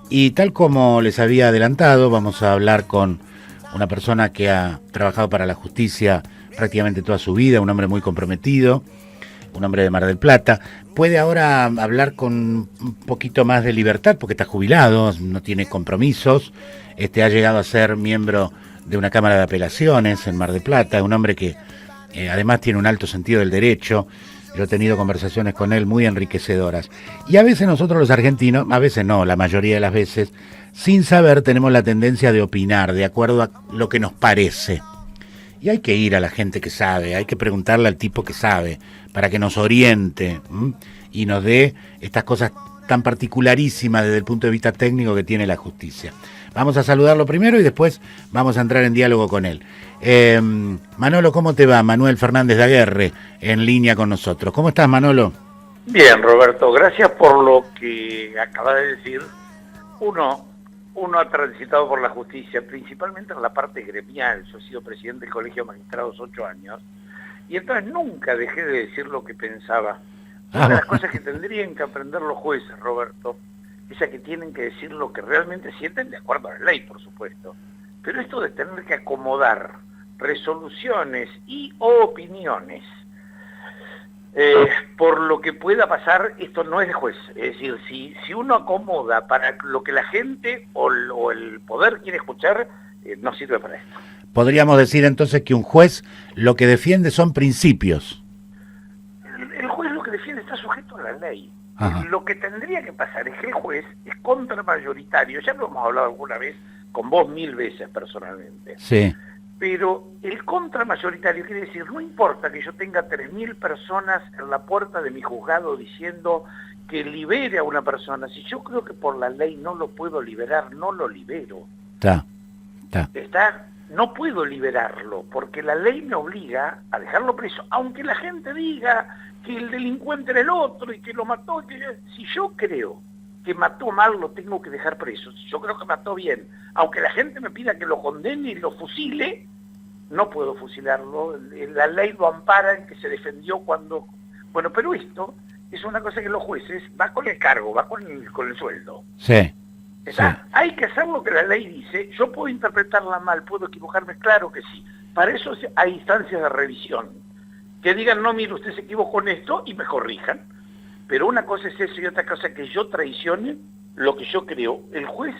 Y tal como les había adelantado, vamos a hablar con una persona que ha trabajado para la justicia prácticamente toda su vida, un hombre muy comprometido, un hombre de Mar del Plata. Puede ahora hablar con un poquito más de libertad porque está jubilado, no tiene compromisos, ha llegado a ser miembro de una Cámara de Apelaciones en Mar del Plata, un hombre que además tiene un alto sentido del derecho. Yo he tenido conversaciones con él muy enriquecedoras. Y a veces nosotros los argentinos, a veces no, la mayoría de las veces, sin saber tenemos la tendencia de opinar de acuerdo a lo que nos parece. Y hay que ir a la gente que sabe, hay que preguntarle al tipo que sabe, para que nos oriente y nos dé estas cosas tan particularísimas desde el punto de vista técnico que tiene la justicia. Vamos a saludarlo primero y después vamos a entrar en diálogo con él. Manolo, ¿cómo te va? Manuel Fernández de Aguerre, en línea con nosotros. ¿Cómo estás, Manolo? Bien, Roberto, gracias por lo que acabas de decir. Uno ha transitado por la justicia, principalmente en la parte gremial. Yo he sido presidente del Colegio de Magistrados 8 años, y entonces nunca dejé de decir lo que pensaba. Una de las cosas que tendrían que aprender los jueces, Roberto, es a que tienen que decir lo que realmente sienten de acuerdo a la ley, por supuesto. Pero esto de tener que acomodar resoluciones y opiniones por lo que pueda pasar, esto no es de juez. Es decir, si uno acomoda para lo que la gente o el poder quiere escuchar, no sirve para esto. Podríamos decir entonces que un juez lo que defiende son principios. El juez lo que defiende está sujeto a la ley. Ajá. Lo que tendría que pasar es que el juez es contramayoritario. Ya lo hemos hablado alguna vez, con vos 1000 veces personalmente. Sí. Pero el contramayoritario quiere decir, no importa que yo tenga 3000 personas en la puerta de mi juzgado diciendo que libere a una persona, si yo creo que por la ley no lo puedo liberar, no lo libero. No puedo liberarlo, porque la ley me obliga a dejarlo preso, aunque la gente diga que el delincuente era el otro y que lo mató. Si yo creo que mató mal, lo tengo que dejar preso. Si yo creo que mató bien, aunque la gente me pida que lo condene y lo fusile, no puedo fusilarlo. La ley lo ampara en que se defendió cuando... Bueno, pero esto es una cosa que los jueces va con el cargo, va con el sueldo. Sí. Hay que hacer lo que la ley dice. Yo puedo interpretarla mal, puedo equivocarme, claro que sí. Para eso hay instancias de revisión. Que digan, no, mire, usted se equivocó en esto, y me corrijan. Pero una cosa es eso y otra cosa que yo traicione lo que yo creo. El juez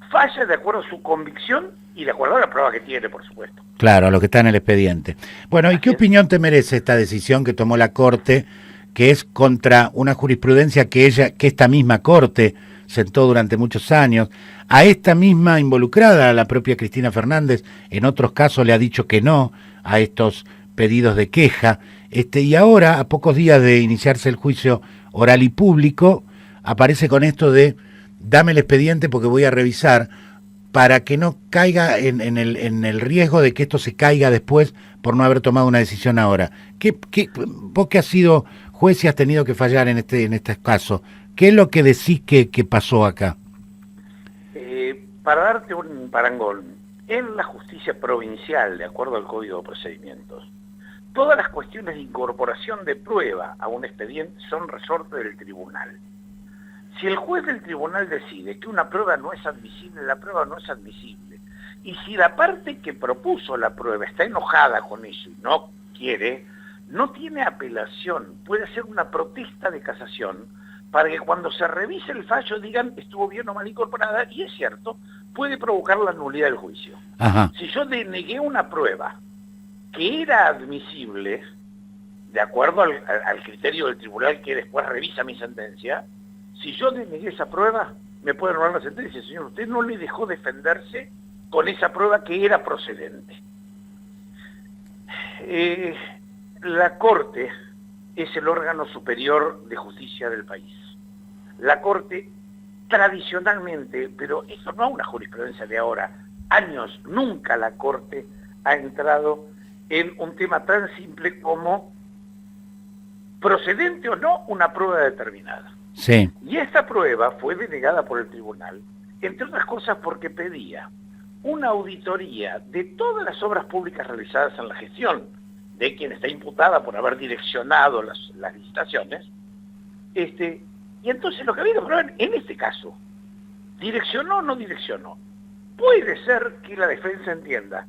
falla de acuerdo a su convicción y de acuerdo a la prueba que tiene, por supuesto. Claro, lo que está en el expediente. Bueno, ¿y qué opinión te merece esta decisión que tomó la Corte, que es contra una jurisprudencia que esta misma Corte sentó durante muchos años? A esta misma involucrada, a la propia Cristina Fernández, en otros casos le ha dicho que no a estos pedidos de queja, y ahora, a pocos días de iniciarse el juicio oral y público, aparece con esto de dame el expediente porque voy a revisar, para que no caiga en el riesgo de que esto se caiga después por no haber tomado una decisión ahora. Vos que has sido juez y has tenido que fallar en este caso, ¿qué es lo que decís que pasó acá? Para darte un parangón, en la justicia provincial, de acuerdo al Código de Procedimientos, todas las cuestiones de incorporación de prueba a un expediente son resorte del tribunal. Si el juez del tribunal decide que una prueba no es admisible, la prueba no es admisible. Y si la parte que propuso la prueba está enojada con eso y no quiere, no tiene apelación, puede hacer una protesta de casación para que cuando se revise el fallo digan estuvo bien o mal incorporada, y es cierto, puede provocar la nulidad del juicio. Ajá. Si yo denegué una prueba que era admisible, de acuerdo al criterio del tribunal que después revisa mi sentencia, si yo denegué esa prueba, me puede anular la sentencia. Señor, usted no le dejó defenderse con esa prueba que era procedente. La Corte es el órgano superior de justicia del país. La Corte, tradicionalmente, pero esto no es una jurisprudencia de ahora, años, nunca la Corte ha entrado en un tema tan simple como procedente o no una prueba determinada. Sí. Y esta prueba fue denegada por el tribunal, entre otras cosas porque pedía una auditoría de todas las obras públicas realizadas en la gestión de quien está imputada por haber direccionado las licitaciones, y entonces lo que había que probar en este caso ¿Direccionó o no direccionó? Puede ser que la defensa entienda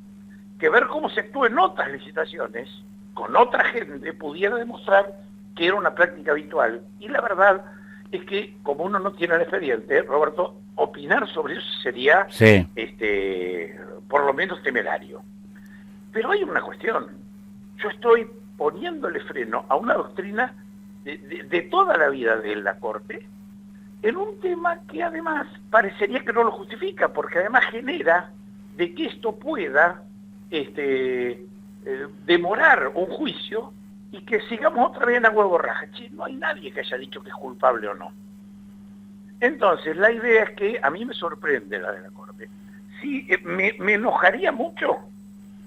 que ver cómo se actúa en otras licitaciones, con otra gente, pudiera demostrar que era una práctica habitual. Y la verdad es que, como uno no tiene el expediente, Roberto, opinar sobre eso sería, sí, por lo menos temerario. Pero hay una cuestión. Yo estoy poniéndole freno a una doctrina de toda la vida de la Corte, en un tema que además parecería que no lo justifica, porque además genera de que esto pueda demorar un juicio y que sigamos otra vez en agua borraja. Che, no hay nadie que haya dicho que es culpable o no. Entonces, la idea es que a mí me sorprende la de la Corte. Sí, me enojaría mucho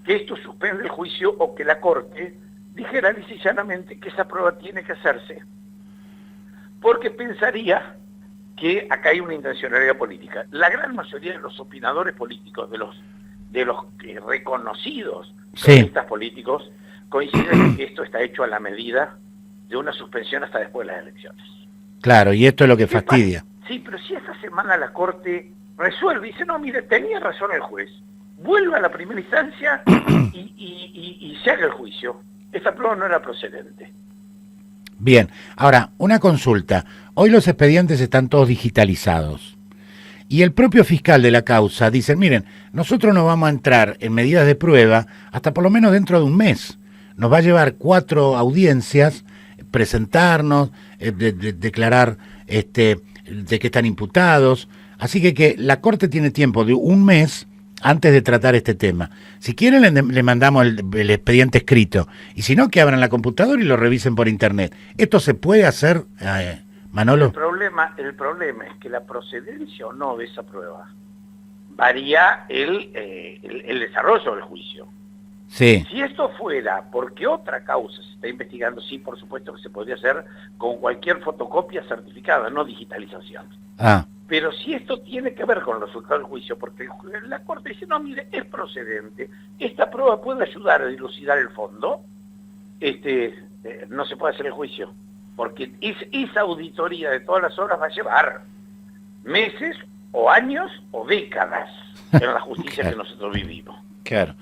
que esto suspenda el juicio o que la Corte dijera lisa y llanamente que esa prueba tiene que hacerse, porque pensaría que acá hay una intencionalidad política. La gran mayoría de los opinadores políticos, de los reconocidos cronistas políticos, coinciden en que esto está hecho a la medida de una suspensión hasta después de las elecciones. Claro, y esto es lo que fastidia. Sí, pero si esta semana la Corte resuelve, dice, no, mire, tenía razón el juez, vuelva a la primera instancia y se haga el juicio. Esta prueba no era procedente. Bien, ahora, una consulta. Hoy los expedientes están todos digitalizados. Y el propio fiscal de la causa dice, miren, nosotros no vamos a entrar en medidas de prueba hasta por lo menos dentro de un mes. Nos va a llevar 4 audiencias, presentarnos, declarar de que están imputados. Así que la Corte tiene tiempo de un mes antes de tratar este tema. Si quieren le mandamos el expediente escrito, y si no, que abran la computadora y lo revisen por internet. ¿Esto se puede hacer, Manolo? El problema es que la procedencia o no de esa prueba varía el desarrollo del juicio. Sí. Si esto fuera porque otra causa se está investigando, sí, por supuesto que se podría hacer con cualquier fotocopia certificada, no digitalización. Pero si esto tiene que ver con el resultado del juicio, porque la Corte dice, no, mire, es procedente, esta prueba puede ayudar a dilucidar el fondo, no se puede hacer el juicio, porque esa auditoría de todas las obras va a llevar meses o años o décadas en la justicia que nosotros vivimos. Claro.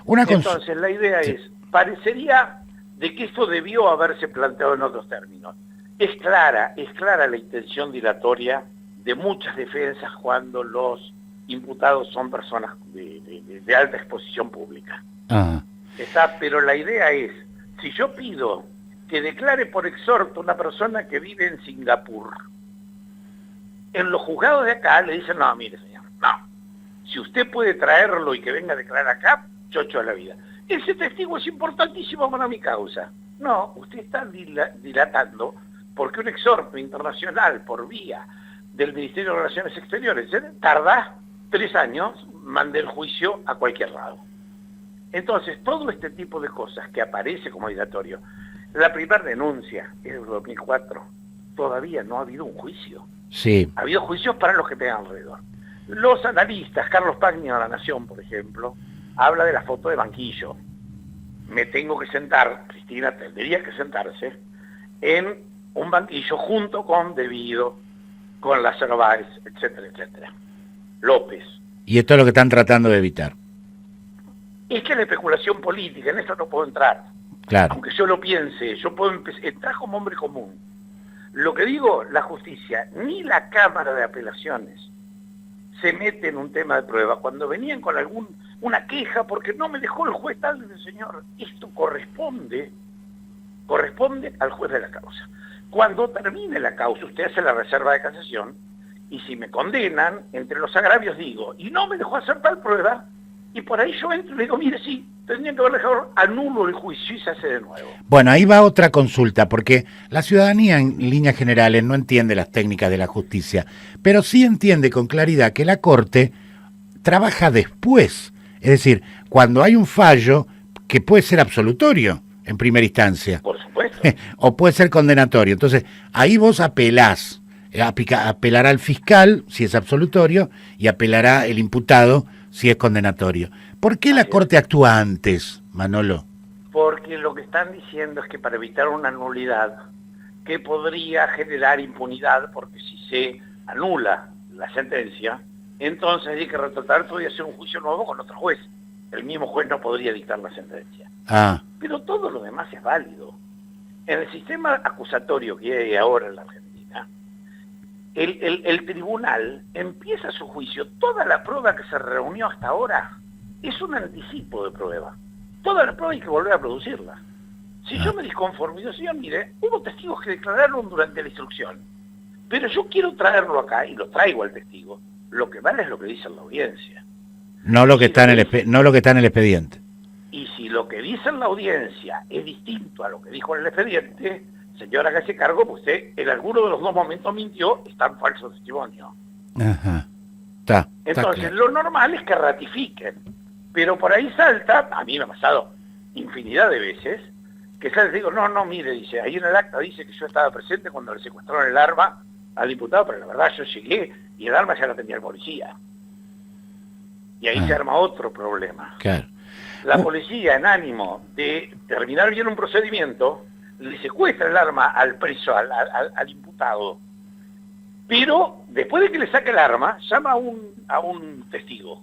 Entonces la idea es, parecería de que esto debió haberse planteado en otros términos. Es clara la intención dilatoria de muchas defensas cuando los imputados son personas de alta exposición pública. Pero la idea es, si yo pido que declare por exhorto una persona que vive en Singapur, en los juzgados de acá le dicen, no, mire señor, no, si usted puede traerlo y que venga a declarar acá, chocho a la vida. Ese testigo es importantísimo para mi causa. No, usted está dilatando porque un exhorto internacional por vía del Ministerio de Relaciones Exteriores tarda 3 años, mande el juicio a cualquier lado. Entonces, todo este tipo de cosas que aparece como dilatorio, la primera denuncia es del 2004, todavía no ha habido un juicio. Sí. Ha habido juicios para los que tengan alrededor. Los analistas, Carlos Pagni de La Nación, por ejemplo, habla de la foto de banquillo. Me tengo que sentar, Cristina tendría que sentarse, en un banquillo junto con Devido, con Lázaro Báez, etcétera, etcétera. López. Y esto es lo que están tratando de evitar. Es que la especulación política, en esto no puedo entrar. Claro. Aunque yo lo piense, yo puedo entrar como hombre común. Lo que digo, la justicia, ni la Cámara de Apelaciones se mete en un tema de prueba. Cuando venían con una queja porque no me dejó el juez tal, dice, señor, esto corresponde al juez de la causa. Cuando termine la causa, usted hace la reserva de casación, y si me condenan, entre los agravios digo, y no me dejó hacer tal prueba, y por ahí yo entro y le digo, mire, sí, tendrían que haber dejado, anulo el juicio y se hace de nuevo. Bueno, ahí va otra consulta, porque la ciudadanía en líneas generales no entiende las técnicas de la justicia, pero sí entiende con claridad que la Corte trabaja después, es decir, cuando hay un fallo que puede ser absolutorio en primera instancia. Por supuesto. O puede ser condenatorio. Entonces, ahí vos apelás, apelará el fiscal si es absolutorio y apelará el imputado si es condenatorio. ¿Por qué la Corte actúa antes, Manolo? Porque lo que están diciendo es que para evitar una nulidad que podría generar impunidad, porque si se anula la sentencia, entonces hay que retratar todo y hacer un juicio nuevo con otro juez. El mismo juez no podría dictar la sentencia. Pero todo lo demás es válido. En el sistema acusatorio que hay ahora en la Argentina, el tribunal empieza su juicio, toda la prueba que se reunió hasta ahora es un anticipo de prueba. Toda la prueba hay que volver a producirla. Si yo me disconformo y digo, señor, mire, hubo testigos que declararon durante la instrucción, pero yo quiero traerlo acá y lo traigo al testigo, lo que vale es lo que dice en la audiencia. No lo que está en el expediente. Y si lo que dice en la audiencia es distinto a lo que dijo en el expediente, señora, hágase cargo, pues usted en alguno de los dos momentos mintió, está en falso testimonio. Ajá. Entonces, claro. lo normal es que ratifiquen. Pero por ahí salta, a mí me ha pasado infinidad de veces, que salta y digo, no, mire, dice, ahí en el acta dice que yo estaba presente cuando le secuestraron el arma al diputado, pero la verdad yo llegué y el arma ya la tenía el policía. Y ahí se arma otro problema. Claro. La policía, en ánimo de terminar bien un procedimiento, le secuestra el arma al preso, al imputado. Pero después de que le saque el arma, llama a un testigo.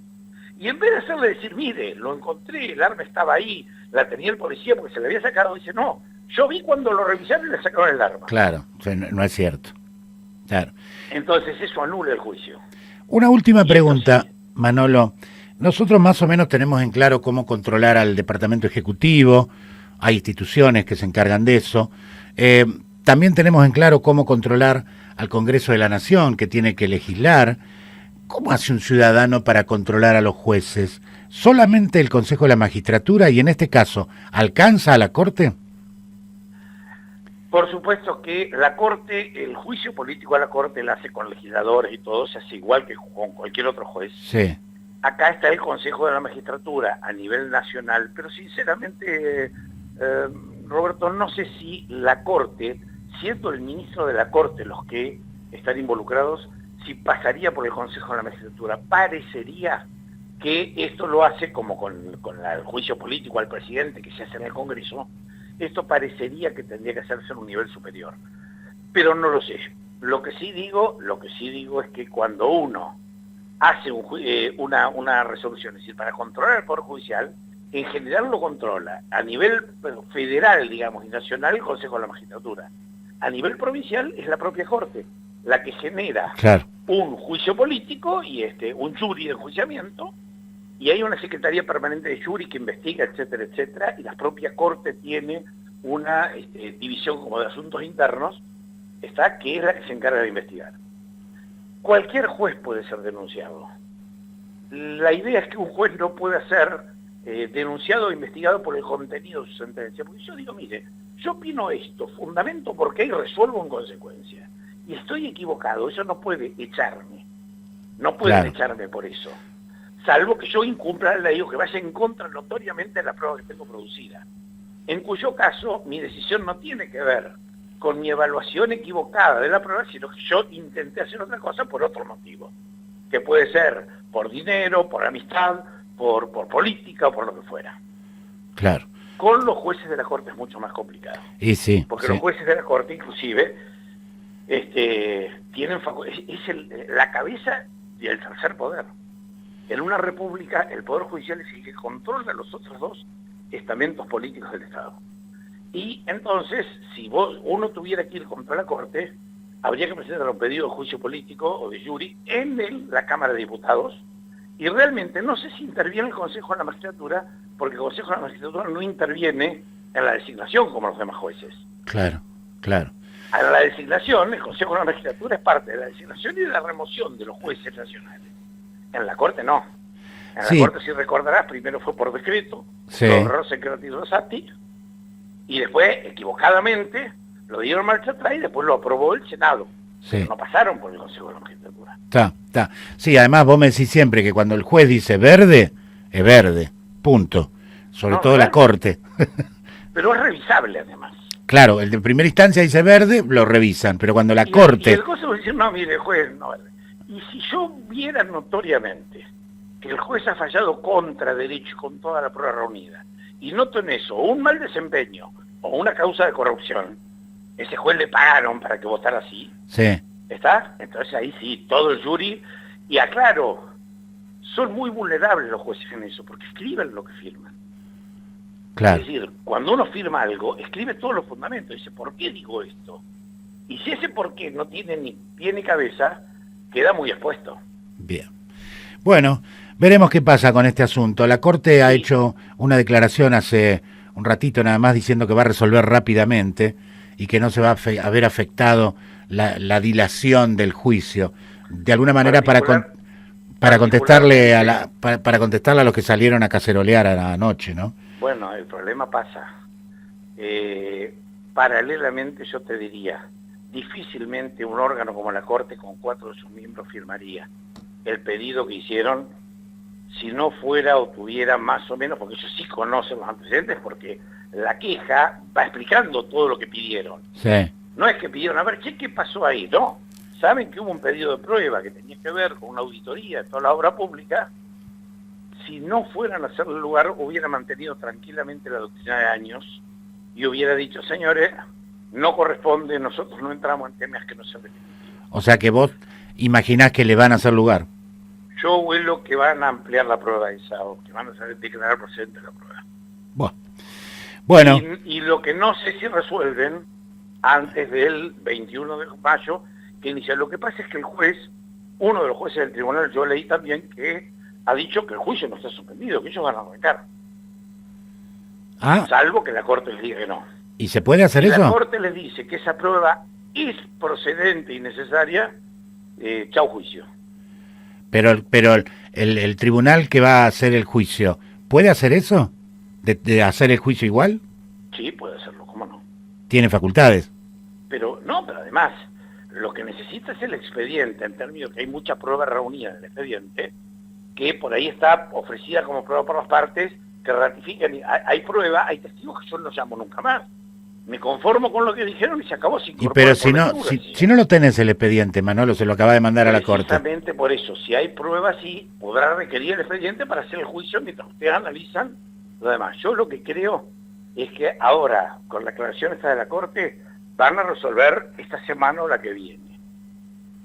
Y en vez de hacerle decir, mire, lo encontré, el arma estaba ahí, la tenía el policía porque se le había sacado, dice, no, yo vi cuando lo revisaron y le sacaron el arma. Claro, no es cierto. Claro. Entonces eso anula el juicio. Una última pregunta, Manolo. Nosotros más o menos tenemos en claro cómo controlar al Departamento Ejecutivo, hay instituciones que se encargan de eso. También tenemos en claro cómo controlar al Congreso de la Nación, que tiene que legislar. ¿Cómo hace un ciudadano para controlar a los jueces? ¿Solamente el Consejo de la Magistratura y en este caso, alcanza a la Corte? Por supuesto que la Corte, el juicio político a la Corte la hace con legisladores y todo, se hace igual que con cualquier otro juez. Sí. Acá está el Consejo de la Magistratura a nivel nacional, pero sinceramente, Roberto, no sé si la Corte, siendo el ministro de la Corte los que están involucrados, si pasaría por el Consejo de la Magistratura. Parecería que esto lo hace como con el juicio político al presidente que se hace en el Congreso, esto parecería que tendría que hacerse en un nivel superior. Pero no lo sé. Lo que sí digo es que cuando uno hace una resolución, es decir, para controlar el Poder Judicial, en general lo controla a nivel federal, digamos, y nacional, el Consejo de la Magistratura. A nivel provincial es la propia Corte la que genera un juicio político y un jury de enjuiciamiento, y hay una Secretaría Permanente de Jury que investiga, etcétera, etcétera, y la propia Corte tiene una división como de asuntos internos, que es la que se encarga de investigar. Cualquier juez puede ser denunciado. La idea es que un juez no pueda ser denunciado o investigado por el contenido de su sentencia. Porque yo digo, mire, yo opino esto, fundamento por qué y resuelvo en consecuencia. Y estoy equivocado, eso no puede echarme. No pueden echarme por eso. Salvo que yo incumpla la ley o que vaya en contra notoriamente de la prueba que tengo producida. En cuyo caso, mi decisión no tiene que ver con mi evaluación equivocada de la prueba, sino que yo intenté hacer otra cosa por otro motivo. Que puede ser por dinero, por amistad, por política o por lo que fuera. Claro. Con los jueces de la Corte es mucho más complicado. Y sí. Porque los jueces de la Corte, inclusive, tienen la cabeza del tercer poder. En una república, el Poder Judicial es el que controla los otros dos estamentos políticos del Estado. Y entonces, si uno tuviera que ir contra la Corte, habría que presentar un pedido de juicio político o de jury en la Cámara de Diputados, y realmente no sé si interviene el Consejo de la Magistratura, porque el Consejo de la Magistratura no interviene en la designación como los demás jueces. Claro. A la designación, el Consejo de la Magistratura es parte de la designación y de la remoción de los jueces nacionales. En la Corte no. En la Corte, si recordarás, primero fue por decreto, lo honró Secretario Rosati, y después, equivocadamente, lo dieron marcha atrás y después lo aprobó el Senado. No pasaron por el Consejo de la Magistratura. Sí, además vos me decís siempre que cuando el juez dice verde, es verde, punto. Sobre todo la Corte. Pero es revisable, además. Claro, el de primera instancia dice verde, lo revisan, pero cuando la Corte... Y el juez va a decir, no, mire, juez, no verde. Y si yo viera notoriamente que el juez ha fallado contra derecho con toda la prueba reunida, y noto en eso un mal desempeño o una causa de corrupción, ese juez le pagaron para que votara así, ¿Está? Entonces ahí sí, todo el jury, y aclaro, son muy vulnerables los jueces en eso, porque escriben lo que firman. Claro. Es decir, cuando uno firma algo, escribe todos los fundamentos, dice, ¿por qué digo esto? Y si ese por qué no tiene ni pie ni cabeza, queda muy expuesto. Bien. Bueno, veremos qué pasa con este asunto. La Corte ha hecho una declaración hace un ratito nada más diciendo que va a resolver rápidamente y que no se va a ver afectado la dilación del juicio. De alguna manera para contestarle para contestarle a los que salieron a cacerolear anoche, ¿no? Bueno, el problema pasa. Paralelamente yo te diría, difícilmente un órgano como la Corte con 4 de sus miembros firmaría el pedido que hicieron si no fuera o tuviera más o menos, porque ellos sí conocen los antecedentes, porque la queja va explicando todo lo que pidieron. Sí. No es que pidieron, a ver, che, ¿qué pasó ahí? No, saben que hubo un pedido de prueba que tenía que ver con una auditoría de toda la obra pública. Si no fueran a hacerle lugar, hubiera mantenido tranquilamente la doctrina de años y hubiera dicho, señores, no corresponde, nosotros no entramos en temas que no sean definitivos. O sea que vos imaginás que le van a hacer lugar. Yo huelo que van a ampliar la prueba esa, o que van a declarar procedente la prueba. Bueno. Y lo que no sé si resuelven antes del 21 de mayo, que inicia. Lo que pasa es que el juez, uno de los jueces del tribunal, yo leí también que ha dicho que el juicio no está suspendido, que ellos van a arrancar. Salvo que la Corte les diga que no. ¿Y se puede hacer eso? La Corte les dice que esa prueba es procedente y necesaria, chau juicio. Pero el tribunal que va a hacer el juicio, ¿puede hacer eso? ¿De hacer el juicio igual? Sí, puede hacerlo, ¿cómo no? ¿Tiene facultades? Pero además, lo que necesita es el expediente, en términos que hay mucha prueba reunida en el expediente, que por ahí está ofrecida como prueba por las partes, que ratifican, hay prueba, hay testigos que yo no llamo nunca más. Me conformo con lo que dijeron y se acabó sin Pero si no lo tenés el expediente, Manolo, se lo acaba de mandar a la Corte. Precisamente por eso, si hay pruebas, sí, podrá requerir el expediente para hacer el juicio mientras ustedes analizan lo demás. Yo lo que creo es que ahora, con la aclaración esta de la Corte, van a resolver esta semana o la que viene.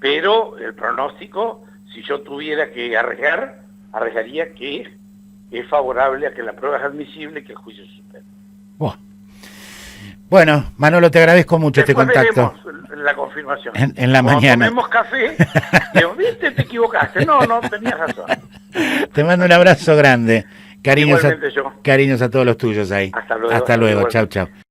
Pero el pronóstico, si yo tuviera que arriesgaría que es favorable a que la prueba es admisible y que el juicio se suspenda. Bueno, Manolo, te agradezco mucho Después este contacto. Veremos la confirmación. En la mañana. Tomemos café, digo, viste, te equivocaste. No, tenías razón. Te mando un abrazo grande. Cariños Igualmente yo. Cariños a todos los tuyos ahí. Hasta luego. Hasta luego. Chau, chau.